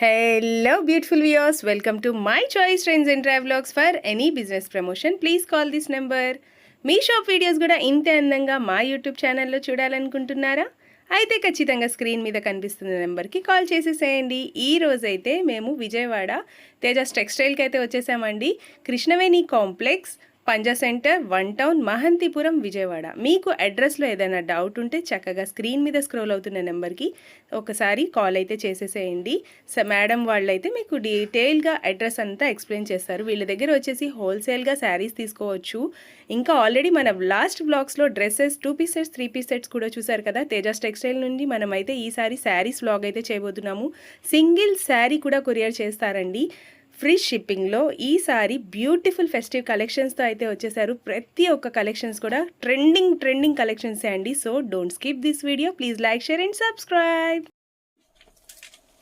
Hello, beautiful viewers. Welcome to my choice trends and travelogues. For any business promotion, please call this number. Me shop videos కూడా ఇంతే అందంగా మా YouTube ఛానల్లో చూడాలనుకుంటున్నారా? అయితే ఖచ్చితంగా screen మీద కనిపిస్తున్న నెంబర్కి కాల్ చేసేసేయండి. ఈ రోజైతే మేము విజయవాడ తేజస్ టెక్స్టైల్కి అయితే వచ్చేసామండి. కృష్ణవేణి కాంప్లెక్స్, పంజా సెంటర్, వన్ టౌన్, మహంతిపురం, విజయవాడ. మీకు అడ్రస్లో ఏదైనా డౌట్ ఉంటే చక్కగా స్క్రీన్ మీద స్క్రోల్ అవుతున్న నెంబర్కి ఒకసారి కాల్ అయితే చేసేసేయండి. మేడం వాళ్ళైతే మీకు డీటెయిల్గా అడ్రస్ అంతా ఎక్స్ప్లెయిన్ చేస్తారు. వీళ్ళ దగ్గర వచ్చేసి హోల్సేల్గా శారీస్ తీసుకోవచ్చు. ఇంకా ఆల్రెడీ మన లాస్ట్ బ్లాగ్స్లో dresses, 2 piece sets, 3 piece sets కూడా చూసారు కదా. తేజస్ టెక్స్టైల్ నుండి మనమైతే ఈసారి శారీస్ వ్లాగ్ అయితే చేయబోతున్నాము. సింగిల్ శారీ కూడా కొరియర్ చేస్తారండి, ఫ్రీ షిప్పింగ్లో. ఈసారి బ్యూటిఫుల్ ఫెస్టివ్ కలెక్షన్స్తో అయితే వచ్చేసారు. ప్రతి ఒక్క కలెక్షన్స్ కూడా ట్రెండింగ్ కలెక్షన్సే అండి. So don't skip this video. Please like, share and subscribe.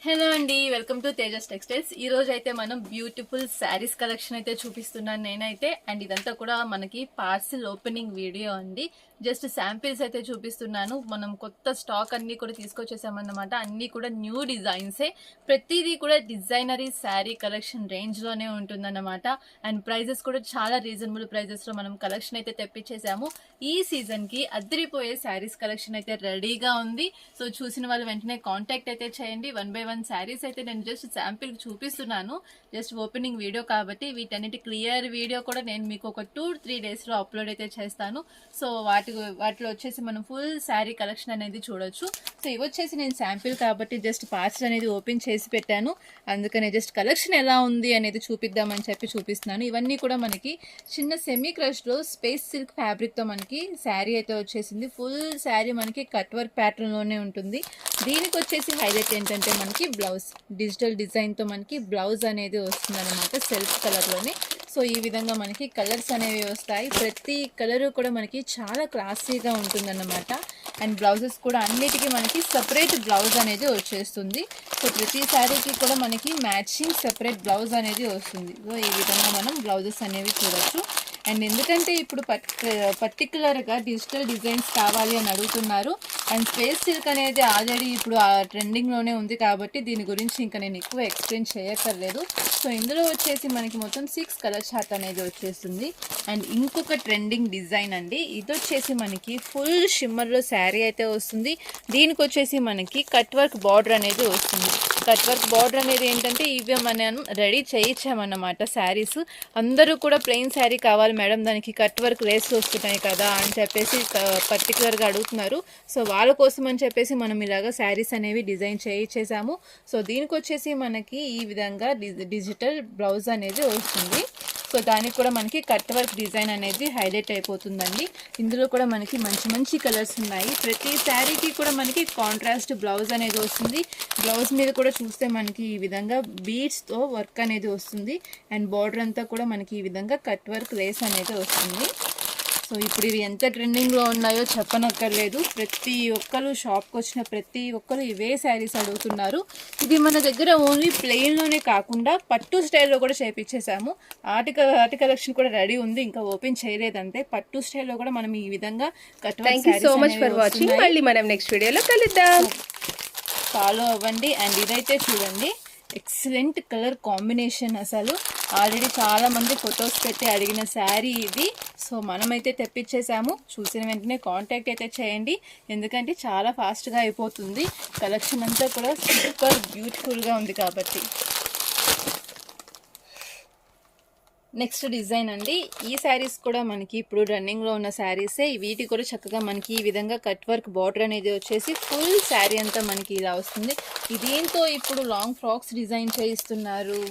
Hello అండి, వెల్కమ్ టు తేజస్ టెక్స్టైల్స్. ఈ రోజు అయితే మనం బ్యూటిఫుల్ శారీస్ కలెక్షన్ అయితే చూపిస్తున్నాను నేనైతే. అండ్ ఇదంతా కూడా మనకి పార్సిల్ ఓపెనింగ్ వీడియో అండి. జస్ట్ శాంపిల్స్ అయితే చూపిస్తున్నాను. మనం కొత్త స్టాక్ అన్ని కూడా తీసుకొచ్చేసామన్నమాట. అన్ని కూడా న్యూ డిజైన్సే. ప్రతిదీ కూడా డిజైనరీ శారీ కలెక్షన్ రేంజ్ లోనే ఉంటుందన్నమాట. అండ్ ప్రైజెస్ కూడా చాలా రీజనబుల్ ప్రైజెస్ లో మనం కలెక్షన్ అయితే తెప్పించేసాము. ఈ సీజన్ కి అద్దరిపోయే శారీస్ కలెక్షన్ అయితే రెడీగా ఉంది. సో చూసిన వాళ్ళు వెంటనే కాంటాక్ట్ అయితే చేయండి. 1 by 1 శారీస్ అయితే నేను జస్ట్ శాంపిల్ చూపిస్తున్నాను. జస్ట్ ఓపెనింగ్ వీడియో కాబట్టి వీటన్నిటి క్లియర్ వీడియో కూడా నేను మీకు ఒక 2-3 days లో అప్లోడ్ అయితే చేస్తాను. సో వాటిలో వచ్చేసి మనం ఫుల్ శారీ కలెక్షన్ అనేది చూడొచ్చు. సో ఇవి వచ్చేసి నేను శాంపిల్ కాబట్టి జస్ట్ పార్సల్ అనేది ఓపెన్ చేసి పెట్టాను. అందుకనే జస్ట్ కలెక్షన్ ఎలా ఉంది అనేది చూపిద్దామని చెప్పి చూపిస్తున్నాను. ఇవన్నీ కూడా మనకి చిన్న సెమీ క్రష్ లో స్పేస్ సిల్క్ ఫ్యాబ్రిక్ తో మనకి శారీ అయితే వచ్చేసింది. ఫుల్ శారీ మనకి కట్ వర్క్ ప్యాటర్న్ లోనే ఉంటుంది. దీనికి వచ్చేసి హైలైట్ ఏంటంటే మనకి బ్లౌజ్ డిజిటల్ డిజైన్ తో మనకి బ్లౌజ్ అనేది వస్తుంది అనమాట, సెల్ఫ్ కలర్ లోనే. సో ఈ విధంగా మనకి కలర్స్ అనేవి వస్తాయి. ప్రతి కలర్ కూడా మనకి చాలా క్లాసీగా ఉంటుందన్నమాట. అండ్ బ్లౌజెస్ కూడా అన్నిటికీ మనకి సపరేట్ బ్లౌజ్ అనేది వచ్చేస్తుంది. సో ప్రతి శారీకి కూడా మనకి మ్యాచింగ్ సపరేట్ బ్లౌజ్ అనేది వస్తుంది. సో ఈ విధంగా మనం బ్లౌజెస్ అనేవి చూడొచ్చు. అండ్ ఎందుకంటే ఇప్పుడు పర్టికులర్గా డిజిటల్ డిజైన్స్ కావాలి అని అడుగుతున్నారు. అండ్ స్పేస్ సిల్క్ అనేది ఆల్రెడీ ఇప్పుడు ఆ ట్రెండింగ్లోనే ఉంది కాబట్టి దీని గురించి ఇంకా నేను ఎక్కువ ఎక్స్ప్లెయిన్ చేయక్కర్లేదు. సో ఇందులో వచ్చేసి మనకి మొత్తం 6 కలర్ చార్ట్ అనేది వచ్చేస్తుంది. అండ్ ఇంకొక ట్రెండింగ్ డిజైన్ అండి, ఇది వచ్చేసి మనకి ఫుల్ షిమ్మర్లో శారీ అయితే వస్తుంది. దీనికి వచ్చేసి మనకి కట్ వర్క్ బార్డర్ అనేది వస్తుంది. కట్ వర్క్ బార్డర్ అనేది ఏంటంటే ఇవి మనం రెడీ చేయించామన్నమాట. శారీస్ అందరూ కూడా ప్లెయిన్ శారీ కావాలి మేడం, దానికి కట్ వర్క్ లేస్ వస్తున్నాయి కదా అని చెప్పేసి పర్టికులర్గా అడుగుతున్నారు. సో వాళ్ళ కోసం అని చెప్పేసి మనం ఇలాగా శారీస్ అనేవి డిజైన్ చేయించేసాము. సో దీనికి వచ్చేసి మనకి ఈ విధంగా డిజిటల్ బ్లౌజ్ అనేది వస్తుంది. సో దానికి కూడా మనకి కట్ వర్క్ డిజైన్ అనేది హైలైట్ అయిపోతుందండి. ఇందులో కూడా మనకి మంచి కలర్స్ ఉన్నాయి. ప్రతి శారీకి కూడా మనకి కాంట్రాస్ట్ బ్లౌజ్ అనేది వస్తుంది. బ్లౌజ్ మీద కూడా చూస్తే మనకి ఈ విధంగా బీడ్స్తో వర్క్ అనేది వస్తుంది. అండ్ బార్డర్ అంతా కూడా మనకి ఈ విధంగా కట్ వర్క్ లేస్ అనేది వస్తుంది. సో ఇప్పుడు ఇవి ఎంత ట్రెండింగ్లో ఉన్నాయో చెప్పనక్కర్లేదు. ప్రతి ఒక్కరు షాప్కి వచ్చిన ప్రతి ఒక్కరు ఇవే శారీస్ అడుగుతున్నారు. ఇది మన దగ్గర ఓన్లీ ప్లెయిన్లోనే కాకుండా పట్టు స్టైల్లో కూడా చేయించేసాము. ఆర్టి కలెక్షన్ కూడా రెడీ ఉంది, ఇంకా ఓపెన్ చేయలేదంటే. పట్టు స్టైల్లో కూడా మనం ఈ విధంగా cut work saris so much for watching. మళ్ళీ మనం నెక్స్ట్ వీడియోలో కలుద్దాం. ఫాలో అవ్వండి. అండ్ ఇదైతే చూడండి, ఎక్సలెంట్ కలర్ కాంబినేషన్. అసలు ఆల్రెడీ చాలా మంది ఫొటోస్ పెట్టి అడిగిన శారీ ఇది. సో మనమైతే తెప్పించేసాము. చూసిన వెంటనే కాంటాక్ట్ అయితే చేయండి, ఎందుకంటే చాలా ఫాస్ట్గా అయిపోతుంది. కలెక్షన్ అంతా కూడా సూపర్ బ్యూటిఫుల్గా ఉంది కాబట్టి. నెక్స్ట్ డిజైన్ అండి, ఈ శారీస్ కూడా మనకి ఇప్పుడు రన్నింగ్లో ఉన్న శారీసే. వీటి కూడా చక్కగా మనకి ఈ విధంగా కట్ వర్క్ బార్డర్ అనేది వచ్చేసి ఫుల్ శారీ అంతా మనకి ఇలా వస్తుంది. దీంతో ఇప్పుడు లాంగ్ ఫ్రాక్స్ డిజైన్ చేయిస్తున్నారు.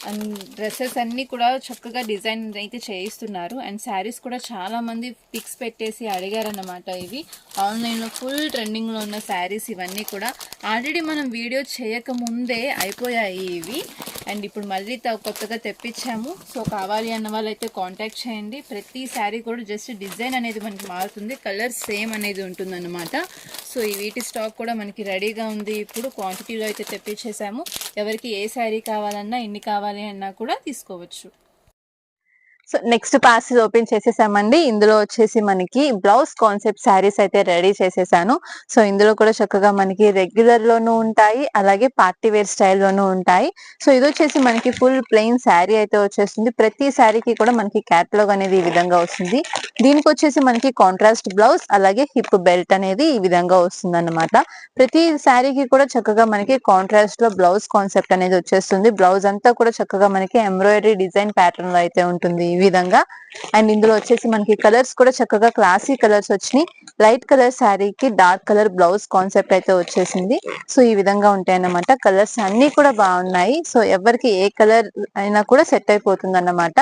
అండ్ డ్రెస్సెస్ అన్నీ కూడా చక్కగా డిజైన్ అయితే చేయిస్తున్నారు. అండ్ శారీస్ కూడా చాలామంది పిక్స్ పెట్టేసి అడిగారన్నమాట. ఇవి ఆన్లైన్లో ఫుల్ ట్రెండింగ్లో ఉన్న శారీస్ ఇవన్నీ కూడా. ఆల్రెడీ మనం వీడియో చేయకముందే అయిపోయాయి ఇవి. అండ్ ఇప్పుడు మళ్ళీ కొత్తగా తెప్పించాము. సో కావాలి అన్న వాళ్ళైతే కాంటాక్ట్ చేయండి. ప్రతి శారీ కూడా జస్ట్ డిజైన్ అనేది మనకి మారుతుంది, కలర్ సేమ్ అనేది ఉంటుందన్నమాట. సో ఈ వీటి స్టాక్ కూడా మనకి రెడీగా ఉంది. ఇప్పుడు క్వాంటిటీలో అయితే తెప్పించేసాము. ఎవరికి ఏ శారీ కావాలన్నా, ఎన్ని కావాలి అన్నా కూడా తీసుకోవచ్చు. సో నెక్స్ట్ పార్సిల్ ఓపెన్ చేసేసామండి. ఇందులో వచ్చేసి మనకి బ్లౌజ్ కాన్సెప్ట్ శారీస్ అయితే రెడీ చేసేసాను. సో ఇందులో కూడా చక్కగా మనకి రెగ్యులర్ లోనూ ఉంటాయి, అలాగే పార్టీ వేర్ స్టైల్లోనూ ఉంటాయి. సో ఇది వచ్చేసి మనకి ఫుల్ ప్లెయిన్ శారీ అయితే వచ్చేస్తుంది. ప్రతి శారీకి కూడా మనకి క్యాటలాగ్ అనేది ఈ విధంగా వస్తుంది. దీనికి వచ్చేసి మనకి కాంట్రాస్ట్ బ్లౌజ్, అలాగే హిప్ బెల్ట్ అనేది ఈ విధంగా వస్తుంది అన్నమాట. ప్రతి శారీకి కూడా చక్కగా మనకి కాంట్రాస్ట్ లో బ్లౌజ్ కాన్సెప్ట్ అనేది వచ్చేస్తుంది. బ్లౌజ్ అంతా కూడా చక్కగా మనకి ఎంబ్రాయిడరీ డిజైన్ ప్యాటర్న్ లో అయితే ఉంటుంది ఈ విధంగా. అండ్ ఇందులో వచ్చేసి మనకి కలర్స్ కూడా చక్కగా క్లాసీ కలర్స్ వచ్చినాయి. లైట్ కలర్ శారీకి డార్క్ కలర్ బ్లౌజ్ కాన్సెప్ట్ అయితే వచ్చేసింది. సో ఈ విధంగా ఉంటాయి అన్నమాట. కలర్స్ అన్ని కూడా బాగున్నాయి. సో ఎవరికి ఏ కలర్ అయినా కూడా సెట్ అయిపోతుంది అన్నమాట.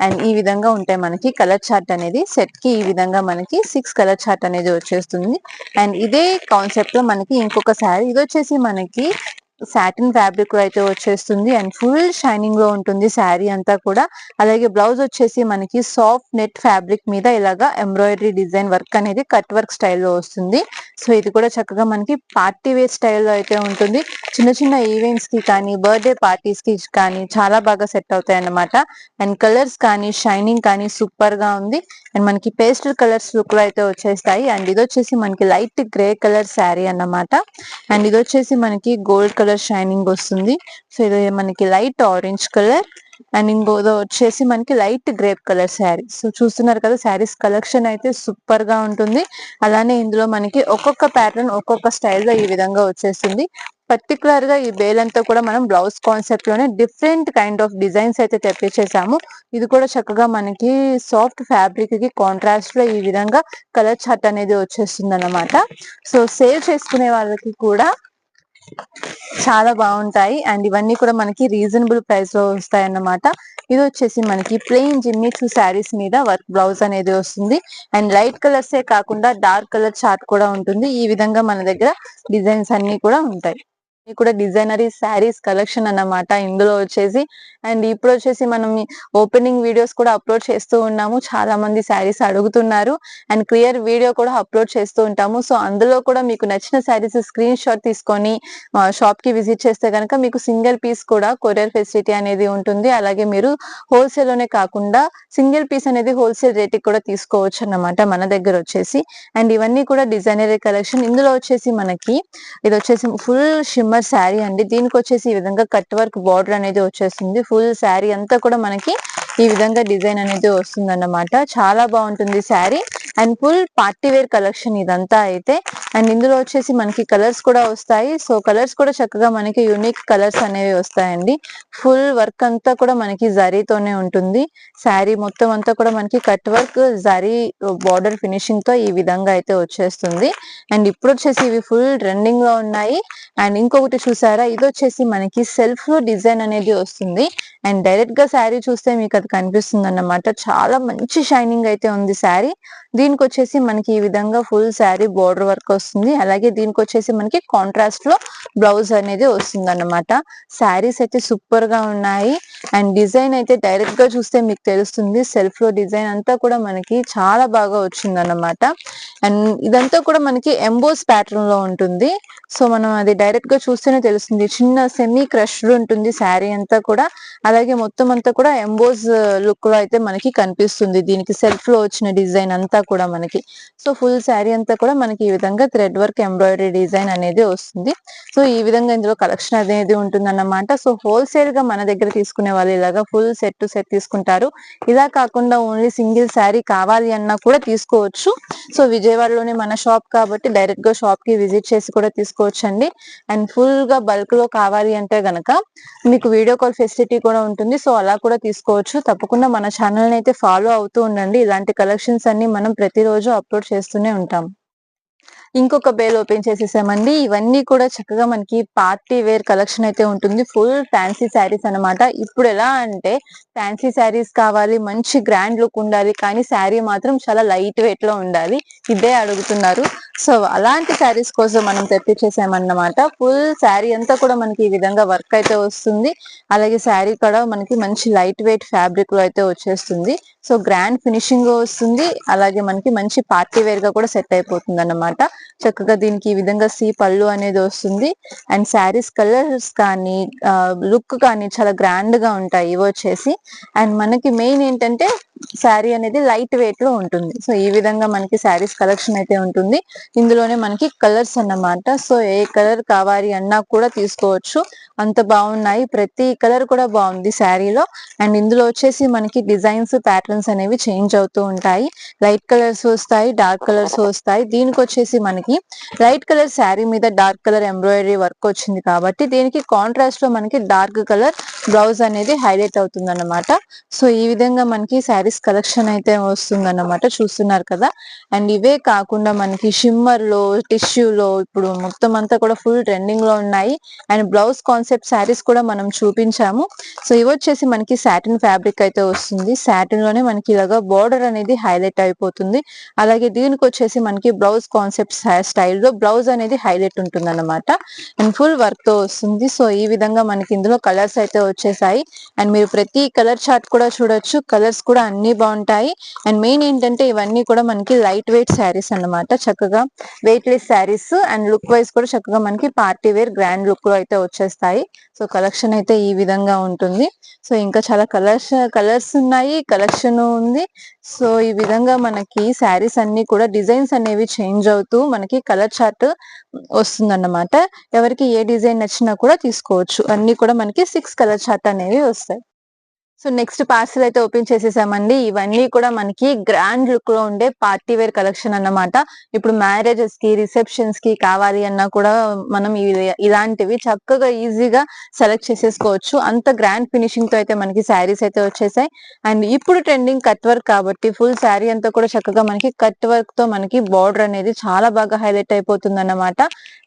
అండ్ ఈ విధంగా ఉంటాయి మనకి కలర్ చార్ట్ అనేది. సెట్ కి ఈ విధంగా మనకి 6 కలర్ చార్ట్ అనేది వచ్చేస్తుంది. అండ్ ఇదే కాన్సెప్ట్ లో మనకి ఇంకొక శారీ, ఇది వచ్చేసి మనకి సాటిన్ ఫ్యాబ్రిక్ లో అయితే వచ్చేస్తుంది. అండ్ ఫుల్ షైనింగ్ లో ఉంటుంది శారీ అంతా కూడా. అలాగే బ్లౌజ్ వచ్చేసి మనకి సాఫ్ట్ నెట్ ఫ్యాబ్రిక్ మీద ఇలాగా ఎంబ్రాయిడరీ డిజైన్ వర్క్ అనేది కట్ వర్క్ స్టైల్లో వస్తుంది. సో ఇది కూడా చక్కగా మనకి పార్టీ వేర్ స్టైల్లో అయితే ఉంటుంది. చిన్న చిన్న ఈవెంట్స్ కి కానీ, బర్త్డే పార్టీస్ కి కానీ చాలా బాగా సెట్ అవుతాయి అన్నమాట. అండ్ కలర్స్ కానీ, షైనింగ్ కానీ సూపర్ గా ఉంది. అండ్ మనకి పేస్టల్ కలర్స్ లుక్ లో అయితే వచ్చేస్తాయి. అండ్ ఇది వచ్చేసి మనకి లైట్ గ్రే కలర్ శారీ అన్నమాట. అండ్ ఇది వచ్చేసి మనకి గోల్డ్ కలర్ షైనింగ్ వస్తుంది. సో ఇది మనకి లైట్ ఆరెంజ్ కలర్. అండ్ ఇంకోదో వచ్చేసి మనకి light grape colour sari. So చూస్తున్నారు కదా, శారీస్ కలెక్షన్ అయితే సూపర్ గా ఉంటుంది. అలానే ఇందులో మనకి ఒక్కొక్క ప్యాటర్న్ ఒక్కొక్క స్టైల్లో ఈ విధంగా వచ్చేస్తుంది. పర్టికులర్ గా ఈ బేల్ అంతా కూడా మనం బ్లౌజ్ కాన్సెప్ట్ లోనే డిఫరెంట్ కైండ్ ఆఫ్ డిజైన్స్ అయితే తెప్పించేసాము. ఇది కూడా చక్కగా మనకి సాఫ్ట్ ఫ్యాబ్రిక్ కి కాంట్రాస్ట్ లో ఈ విధంగా కలర్ చార్ట్ అనేది వచ్చేస్తుంది అన్నమాట. సో సేవ్ చేసుకునే వాళ్ళకి కూడా చాలా బాగుంటాయి. అండ్ ఇవన్నీ కూడా మనకి రీజనబుల్ ప్రైస్ లో వస్తాయి అన్నమాట. ఇది వచ్చేసి మనకి ప్లెయిన్ జిమ్మిచూ శారీస్ మీద వర్క్ బ్లౌజ్ అనేది వస్తుంది. అండ్ లైట్ కలర్సే కాకుండా డార్క్ కలర్ చార్ట్ కూడా ఉంటుంది. ఈ విధంగా మన దగ్గర డిజైన్స్ అన్ని కూడా ఉంటాయి. ఇది కూడా డిజైనరీ శారీస్ కలెక్షన్ అన్నమాట ఇందులో వచ్చేసి. అండ్ ఇప్పుడు వచ్చేసి మనం ఓపెనింగ్ వీడియోస్ కూడా అప్లోడ్ చేస్తూ ఉన్నాము. చాలా మంది శారీస్ అడుగుతున్నారు. అండ్ క్లియర్ వీడియో కూడా అప్లోడ్ చేస్తూ ఉంటాము. సో అందులో కూడా మీకు నచ్చిన శారీస్ స్క్రీన్ షాట్ తీసుకొని షాప్ కి విజిట్ చేస్తే కనుక మీకు సింగిల్ పీస్ కూడా కొరియర్ ఫెసిలిటీ అనేది ఉంటుంది. అలాగే మీరు హోల్సేల్ లోనే కాకుండా సింగిల్ పీస్ అనేది హోల్సేల్ రేట్ కి కూడా తీసుకోవచ్చు అన్నమాట మన దగ్గర వచ్చేసి. అండ్ ఇవన్నీ కూడా డిజైనరీ కలెక్షన్. ఇందులో వచ్చేసి మనకి ఇది వచ్చేసి ఫుల్ షిమ్మర్ శారీ అండి. దీనికి వచ్చేసి ఈ విధంగా కట్ వర్క్ బార్డర్ అనేది వచ్చేస్తుంది. ఫుల్ శారీ అంతా కూడా మనకి ఈ విధంగా డిజైన్ అనేది వస్తుంది అన్నమాట. చాలా బాగుంటుంది sari. And full party wear collection ఇదంతా అయితే. అండ్ ఇందులో వచ్చేసి మనకి కలర్స్ కూడా వస్తాయి. సో కలర్స్ కూడా చక్కగా మనకి యూనిక్ కలర్స్ అనేవి వస్తాయండి. ఫుల్ వర్క్ అంతా కూడా మనకి జరీతోనే ఉంటుంది. శారీ మొత్తం అంతా కూడా మనకి cut work zari border finishing తో ఈ విధంగా అయితే వచ్చేస్తుంది. అండ్ ఇప్పుడు వచ్చేసి ఇవి ఫుల్ ట్రెండింగ్ లో ఉన్నాయి. అండ్ ఇంకొకటి చూసారా, ఇది వచ్చేసి మనకి సెల్ఫ్ లో డిజైన్ అనేది వస్తుంది. అండ్ డైరెక్ట్ గా శారీ చూస్తే మీకు అది కనిపిస్తుంది అన్నమాట. చాలా మంచి షైనింగ్ అయితే ఉంది శారీ. దీనికి వచ్చేసి మనకి ఈ విధంగా ఫుల్ శారీ బోర్డర్ వర్క్ వస్తుంది. అలాగే దీనికి వచ్చేసి మనకి కాంట్రాస్ట్ లో బ్లౌజ్ అనేది వస్తుంది అన్నమాట. శారీస్ అయితే సూపర్ గా ఉన్నాయి. అండ్ డిజైన్ అయితే డైరెక్ట్ గా చూస్తే మీకు తెలుస్తుంది. సెల్ఫ్ లో డిజైన్ అంతా కూడా మనకి చాలా బాగా వచ్చింది అన్నమాట. అండ్ ఇదంతా కూడా మనకి ఎంబోస్ ప్యాటర్న్ లో ఉంటుంది. సో మనం అది డైరెక్ట్ గా చూస్తేనే తెలుస్తుంది. చిన్న సెమీ క్రష్డ్ ఉంటుంది శారీ అంతా కూడా. అలాగే మొత్తం అంతా కూడా ఎంబోస్ లుక్ లో అయితే మనకి కనిపిస్తుంది. దీనికి సెల్ఫ్ లో వచ్చిన డిజైన్ అంతా కూడా మనకి. సో ఫుల్ శారీ అంతా కూడా మనకి ఈ విధంగా థ్రెడ్ వర్క్ ఎంబ్రాయిడరీ డిజైన్ అనేది వస్తుంది. సో ఈ విధంగా ఇందులో కలెక్షన్ అనేది ఉంటుంది అన్నమాట. సో హోల్సేల్ గా మన దగ్గర తీసుకునే వాళ్ళు ఇలాగా ఫుల్ సెట్ టు సెట్ తీసుకుంటారు. ఇలా కాకుండా ఓన్లీ సింగిల్ శారీ కావాలి అన్నా కూడా తీసుకోవచ్చు. సో విజయవాడలోనే మన షాప్ కాబట్టి డైరెక్ట్ గా షాప్ కి విజిట్ చేసి కూడా తీసుకోవచ్చు అండి. అండ్ ఫుల్ గా బల్క్ లో కావాలి అంటే గనక మీకు వీడియో కాల్ ఫెసిలిటీ కూడా ఉంటుంది. సో అలా కూడా తీసుకోవచ్చు. తప్పకుండా మన ఛానల్ ని అయితే ఫాలో అవుతూ ఉండండి. ఇలాంటి కలెక్షన్స్ అన్ని మనం ప్రతిరోజు అప్లోడ్ చేస్తూనే ఉంటాం. ఇంకొక బేల్ ఓపెన్ చేసేసామండి. ఇవన్నీ కూడా చక్కగా మనకి పార్టీ వేర్ కలెక్షన్ అయితే ఉంటుంది. ఫుల్ ఫ్యాన్సీ శారీస్ అన్నమాట. ఇప్పుడు ఎలా అంటే ఫ్యాన్సీ శారీస్ కావాలి, మంచి గ్రాండ్ లుక్ ఉండాలి, కానీ శారీ మాత్రం చాలా లైట్ వెయిట్ లో ఉండాలి, ఇదే అడుగుతున్నారు. సో అలాంటి శారీస్ కోసం మనం తెప్పించేసామన్నమాట. ఫుల్ శారీ అంతా కూడా మనకి ఈ విధంగా వర్క్ అయితే వస్తుంది. అలాగే శారీ కూడా మనకి మంచి లైట్ వెయిట్ ఫ్యాబ్రిక్ లో అయితే వచ్చేస్తుంది. సో గ్రాండ్ ఫినిషింగ్ వస్తుంది. అలాగే మనకి మంచి పార్టీ వేర్ గా కూడా సెట్ అయిపోతుంది అన్నమాట. చక్కగా దీనికి ఈ విధంగా పళ్ళు అనేది వస్తుంది. అండ్ శారీస్ కలర్స్ కానీ లుక్ కానీ చాలా గ్రాండ్ గా ఉంటాయి ఇవి వచ్చేసి. అండ్ మనకి మెయిన్ ఏంటంటే శారీ అనేది లైట్ వెయిట్ లో ఉంటుంది. సో ఈ విధంగా మనకి శారీస్ కలెక్షన్ అయితే ఉంటుంది. ఇందులోనే మనకి కలర్స్ అన్నమాట. సో ఏ కలర్ కావాలి అన్నా కూడా తీసుకోవచ్చు, అంత బాగున్నాయి. ప్రతి కలర్ కూడా బాగుంది శారీలో. అండ్ ఇందులో వచ్చేసి మనకి డిజైన్స్ ప్యాటర్న్స్ అనేవి చేంజ్ అవుతూ ఉంటాయి. లైట్ కలర్స్ వస్తాయి, డార్క్ కలర్స్ వస్తాయి. దీనికి వచ్చేసి మనకి లైట్ కలర్ శారీ మీద డార్క్ కలర్ ఎంబ్రాయిడరీ వర్క్ వచ్చింది కాబట్టి దీనికి కాంట్రాస్ట్ లో మనకి డార్క్ కలర్ బ్లౌజ్ అనేది హైలైట్ అవుతుంది అన్నమాట. సో ఈ విధంగా మనకి శారీస్ కలెక్షన్ అయితే వస్తుందన్నమాట, చూస్తున్నారు కదా. అండ్ ఇవే కాకుండా మనకి షిమ్మర్ లో, టిష్యూలో ఇప్పుడు మొత్తం అంతా కూడా ఫుల్ ట్రెండింగ్ లో ఉన్నాయి. అండ్ బ్లౌజ్ కాన్సెప్ట్ శారీస్ కూడా మనం చూపించాము. సో ఇవి వచ్చేసి మనకి సాటిన్ ఫ్యాబ్రిక్ అయితే వస్తుంది. సాటిన్ లోనే మనకి ఇలాగా బోర్డర్ అనేది హైలైట్ అయిపోతుంది. అలాగే దీనికి వచ్చేసి మనకి బ్లౌజ్ కాన్సెప్ట్ స్టైల్లో బ్లౌజ్ అనేది హైలైట్ ఉంటుంది అన్నమాట. అండ్ ఫుల్ వర్క్ తో వస్తుంది. సో ఈ విధంగా మనకి ఇందులో కలర్స్ అయితే వచ్చేసాయి. అండ్ మీరు ప్రతి కలర్ చార్ట్ కూడా చూడొచ్చు, కలర్స్ కూడా అన్ని బాగుంటాయి. అండ్ మెయిన్ ఏంటంటే ఇవన్నీ కూడా మనకి లైట్ వెయిట్ శారీస్ అన్నమాట. చక్కగా weight less saris and look wise కూడా చక్కగా మనకి పార్టీ వేర్ గ్రాండ్ లుక్ లో అయితే వచ్చేస్తాయి. సో కలెక్షన్ అయితే ఈ విధంగా ఉంటుంది. సో ఇంకా చాలా కలర్స్ ఉన్నాయి, కలెక్షన్ ఉంది. సో ఈ విధంగా మనకి శారీస్ అన్ని కూడా డిజైన్స్ అనేవి చేంజ్ అవుతూ మనకి కలర్ చార్ట్ వస్తుందన్నమాట. ఎవరికి ఏ డిజైన్ నచ్చినా కూడా తీసుకోవచ్చు. అన్ని కూడా మనకి 6 కలర్ చార్ట్ అనేవి వస్తాయి. సో నెక్స్ట్ పార్సల్ అయితే ఓపెన్ చేసేసామండి. ఇవన్నీ కూడా మనకి గ్రాండ్ లుక్ లో ఉండే పార్టీ వేర్ కలెక్షన్ అన్నమాట. ఇప్పుడు మ్యారేజెస్ కి, రిసెప్షన్స్ కి కావాలి అన్నా కూడా మనం ఇలాంటివి చక్కగా ఈజీగా సెలెక్ట్ చేసేసుకోవచ్చు. అంత గ్రాండ్ ఫినిషింగ్ తో అయితే మనకి శారీస్ అయితే వచ్చేసాయి. అండ్ ఇప్పుడు ట్రెండింగ్ కట్ వర్క్ కాబట్టి ఫుల్ శారీ అంతా కూడా చక్కగా మనకి కట్ వర్క్ తో మనకి బార్డర్ అనేది చాలా బాగా హైలైట్ అయిపోతుంది అన్నమాట.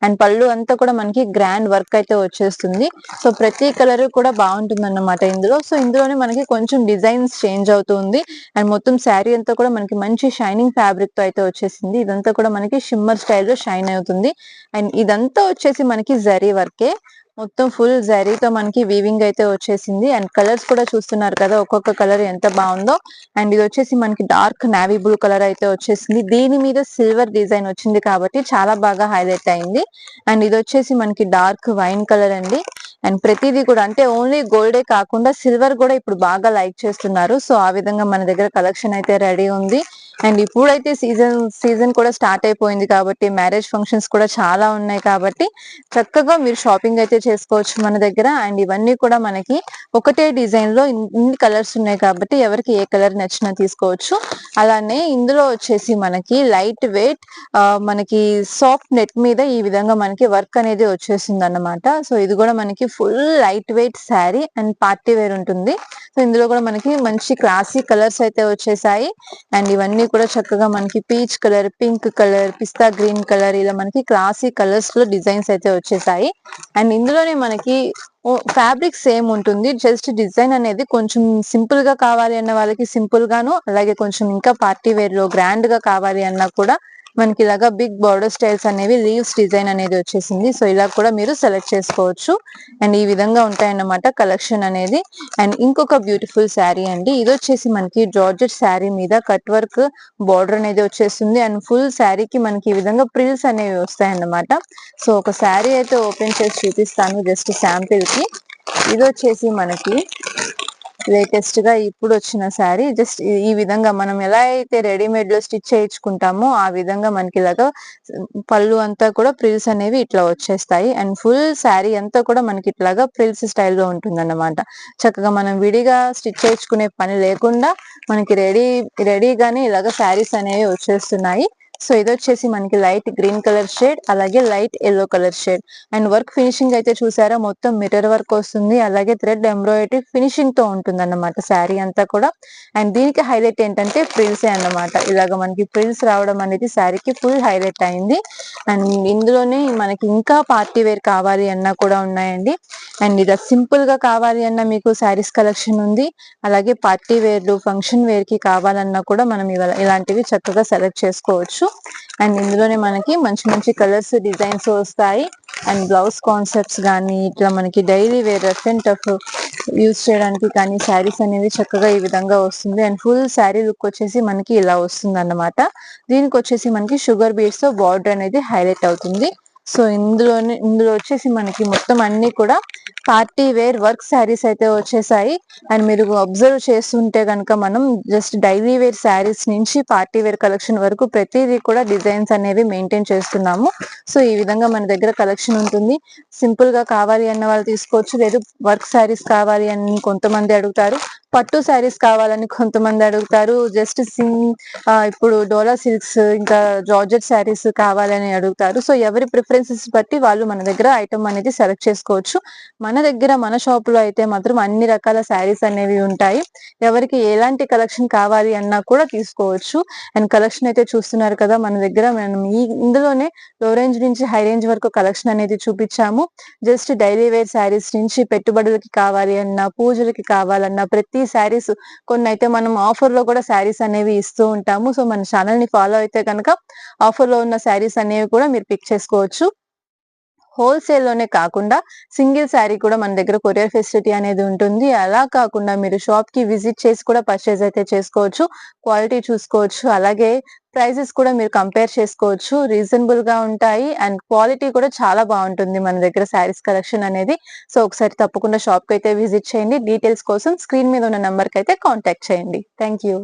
అండ్ పళ్ళు అంతా కూడా మనకి గ్రాండ్ వర్క్ అయితే వచ్చేస్తుంది. సో ప్రతి కలర్ కూడా బాగుంటుంది అన్నమాట ఇందులో. సో ఇందులోనే మనకి కొంచెం డిజైన్స్ చేంజ్ అవుతుంది. అండ్ మొత్తం శారీ అంతా కూడా మనకి మంచి షైనింగ్ ఫ్యాబ్రిక్ తో అయితే వచ్చేసింది. ఇదంతా కూడా మనకి షిమ్మర్ స్టైల్లో షైన్ అవుతుంది. అండ్ ఇదంతా వచ్చేసి మనకి జరీ వర్కే, మొత్తం ఫుల్ జరీతో మనకి వీవింగ్ అయితే వచ్చేసింది. అండ్ కలర్స్ కూడా చూస్తున్నారు కదా, ఒక్కొక్క కలర్ ఎంత బాగుందో. అండ్ ఇది వచ్చేసి మనకి డార్క్ నావీ బ్లూ కలర్ అయితే వచ్చేసింది. దీని మీద సిల్వర్ డిజైన్ వచ్చింది కాబట్టి చాలా బాగా హైలైట్ అయింది. అండ్ ఇది వచ్చేసి మనకి డార్క్ వైన్ కలర్ అండి. అండ్ ప్రతిదీ కూడా అంటే ఓన్లీ గోల్డే కాకుండా సిల్వర్ కూడా ఇప్పుడు బాగా లైక్ చేస్తున్నారు. సో ఆ విధంగా మన దగ్గర కలెక్షన్ అయితే రెడీ ఉంది. అండ్ ఇప్పుడైతే సీజన్ కూడా స్టార్ట్ అయిపోయింది కాబట్టి మ్యారేజ్ ఫంక్షన్స్ కూడా చాలా ఉన్నాయి కాబట్టి చక్కగా మీరు షాపింగ్ అయితే చేసుకోవచ్చు మన దగ్గర. అండ్ ఇవన్నీ కూడా మనకి ఒకటే డిజైన్ లో ఇన్ని కలర్స్ ఉన్నాయి కాబట్టి ఎవరికి ఏ కలర్ నచ్చినా తీసుకోవచ్చు. అలానే ఇందులో వచ్చేసి మనకి లైట్ వెయిట్ మనకి సాఫ్ట్ నెట్ మీద ఈ విధంగా మనకి వర్క్ అనేది వచ్చేసింది అన్నమాట. సో ఇది కూడా మనకి full light weight sari and party wear ఉంటుంది. సో ఇందులో కూడా మనకి మంచి క్లాసీ కలర్స్ అయితే వచ్చేసాయి. అండ్ ఇవన్నీ కూడా చక్కగా మనకి పీచ్ కలర్, పింక్ కలర్, పిస్తా గ్రీన్ కలర్, ఇలా మనకి క్లాసీ కలర్స్ లో డిజైన్స్ అయితే వచ్చేసాయి. అండ్ ఇందులోనే మనకి ఫ్యాబ్రిక్ సేమ్ ఉంటుంది, జస్ట్ డిజైన్ అనేది కొంచెం సింపుల్ గా కావాలి అన్న వాళ్ళకి సింపుల్ గాను, అలాగే కొంచెం ఇంకా పార్టీ వేర్ లో గ్రాండ్ గా కావాలి అన్నా కూడా మనకి ఇలాగా బిగ్ బార్డర్ స్టైల్స్ అనేవి లీవ్స్ డిజైన్ అనేది వచ్చేసింది. సో ఇలా కూడా మీరు సెలెక్ట్ చేసుకోవచ్చు. అండ్ ఈ విధంగా ఉంటాయన్నమాట కలెక్షన్ అనేది. అండ్ ఇంకొక బ్యూటిఫుల్ శారీ అండి, ఇది వచ్చేసి మనకి జార్జెట్ శారీ మీద కట్ వర్క్ బార్డర్ అనేది వచ్చేస్తుంది. అండ్ ఫుల్ శారీకి మనకి ఈ విధంగా ప్రిల్స్ అనేవి వస్తాయన్నమాట. సో ఒక శారీ అయితే ఓపెన్ చేసి చూపిస్తాను జస్ట్ శాంపిల్ కి. ఇది వచ్చేసి మనకి లేటెస్ట్ గా ఇప్పుడు వచ్చిన శారీ. జస్ట్ ఈ విధంగా మనం ఎలా అయితే రెడీమేడ్ లో స్టిచ్ చేయించుకుంటామో ఆ విధంగా మనకి ఇలాగా పళ్ళు అంతా కూడా ప్రిల్స్ అనేవి ఇట్లా వచ్చేస్తాయి. అండ్ ఫుల్ శారీ అంతా కూడా మనకి ఇట్లాగా ప్రిల్స్ స్టైల్లో ఉంటుందన్నమాట. చక్కగా మనం విడిగా స్టిచ్ చేయించుకునే పని లేకుండా మనకి రెడీగానే ఇలాగ శారీస్ అనేవి వచ్చేస్తున్నాయి. సో ఇది వచ్చేసి మనకి లైట్ గ్రీన్ కలర్ షేడ్, అలాగే light yellow colour shade. And work finishing అయితే చూసారా, మొత్తం మిర్రర్ వర్క్ వస్తుంది, అలాగే థ్రెడ్ ఎంబ్రాయిడరీ ఫినిషింగ్ తో ఉంటుంది అన్నమాట శారీ అంతా కూడా. అండ్ దీనికి హైలైట్ ఏంటంటే ప్రిల్సే అన్నమాట. ఇలాగ మనకి ప్రిల్స్ రావడం అనేది శారీకి ఫుల్ హైలైట్ అయింది. అండ్ ఇందులోనే మనకి ఇంకా పార్టీ వేర్ కావాలి అన్నా కూడా ఉన్నాయండి. అండ్ ఇలా సింపుల్ గా కావాలి అన్నా మీకు శారీస్ కలెక్షన్ ఉంది. అలాగే పార్టీ వేర్లు, ఫంక్షన్ వేర్ కి కావాలన్నా కూడా మనం ఇలాంటివి చక్కగా సెలెక్ట్ చేసుకోవచ్చు. అండ్ ఇందులోనే మనకి మంచి మంచి కలర్స్, డిజైన్స్ వస్తాయి. అండ్ బ్లౌజ్ కాన్సెప్ట్స్ కానీ ఇట్లా మనకి daily wear, rough and tough use చేయడానికి కానీ శారీస్ అనేవి చక్కగా ఈ విధంగా వస్తుంది. అండ్ ఫుల్ శారీ లుక్ వచ్చేసి మనకి ఇలా వస్తుంది అన్నమాట. దీనికి వచ్చేసి మనకి షుగర్ బీడ్స్ తో బార్డర్ అనేది హైలైట్ అవుతుంది. సో ఇందులో వచ్చేసి మనకి మొత్తం అన్ని కూడా పార్టీ వేర్ వర్క్ శారీస్ అయితే వచ్చేసాయి. అండ్ మీరు అబ్జర్వ్ చేస్తుంటే కనుక మనం జస్ట్ డైలీ వేర్ శారీస్ నుంచి పార్టీ వేర్ కలెక్షన్ వరకు ప్రతిదీ కూడా డిజైన్స్ అనేవి మెయింటైన్ చేస్తున్నాము. సో ఈ విధంగా మన దగ్గర కలెక్షన్ ఉంటుంది. సింపుల్ గా కావాలి అన్న వాళ్ళు తీసుకోవచ్చు, లేదు వర్క్ శారీస్ కావాలి అని కొంతమంది అడుగుతారు, పట్టు శారీస్ కావాలని కొంతమంది అడుగుతారు, జస్ట్ ఇప్పుడు డోలా సిల్క్స్ ఇంకా జార్జెట్ శారీస్ కావాలని అడుగుతారు. సో ఎవరి ప్రిఫరెన్సెస్ బట్టి వాళ్ళు మన దగ్గర ఐటమ్ అనేది సెలెక్ట్ చేసుకోవచ్చు. మన దగ్గర మన షాప్ లో అయితే మాత్రం అన్ని రకాల శారీస్ అనేవి ఉంటాయి. ఎవరికి ఎలాంటి కలెక్షన్ కావాలి అన్నా కూడా తీసుకోవచ్చు. అండ్ కలెక్షన్ అయితే చూస్తున్నారు కదా, మన దగ్గర మనం ఇందులోనే లో రేంజ్ నుంచి హై రేంజ్ వరకు కలెక్షన్ అనేది చూపించాము. జస్ట్ డైలీ వేర్ శారీస్ నుంచి పెట్టుబడులకి కావాలి అన్నా, పూజలకి కావాలన్నా ప్రతి శారీస్, కొన్ని అయితే మనం ఆఫర్ లో కూడా శారీస్ అనేవి ఇస్తూ ఉంటాము. సో మన ఛానల్ ని ఫాలో అయితే కనుక ఆఫర్ లో ఉన్న శారీస్ అనేవి కూడా మీరు పిక్ చేసుకోవచ్చు. హోల్సేల్ లోనే కాకుండా సింగిల్ శారీ కూడా మన దగ్గర కొరియర్ ఫెసిలిటీ అనేది ఉంటుంది. అలా కాకుండా మీరు షాప్ కి విజిట్ చేసి కూడా పర్చేజ్ అయితే చేసుకోవచ్చు, క్వాలిటీ చూసుకోవచ్చు, అలాగే ప్రైజెస్ కూడా మీరు కంపేర్ చేసుకోవచ్చు. రీజనబుల్ గా ఉంటాయి అండ్ క్వాలిటీ కూడా చాలా బాగుంటుంది మన దగ్గర శారీస్ కలెక్షన్ అనేది. సో ఒకసారి తప్పకుండా షాప్ కి అయితే విజిట్ చేయండి. డీటెయిల్స్ కోసం స్క్రీన్ మీద ఉన్న నంబర్ కి అయితే కాంటాక్ట్ చేయండి. Thank you.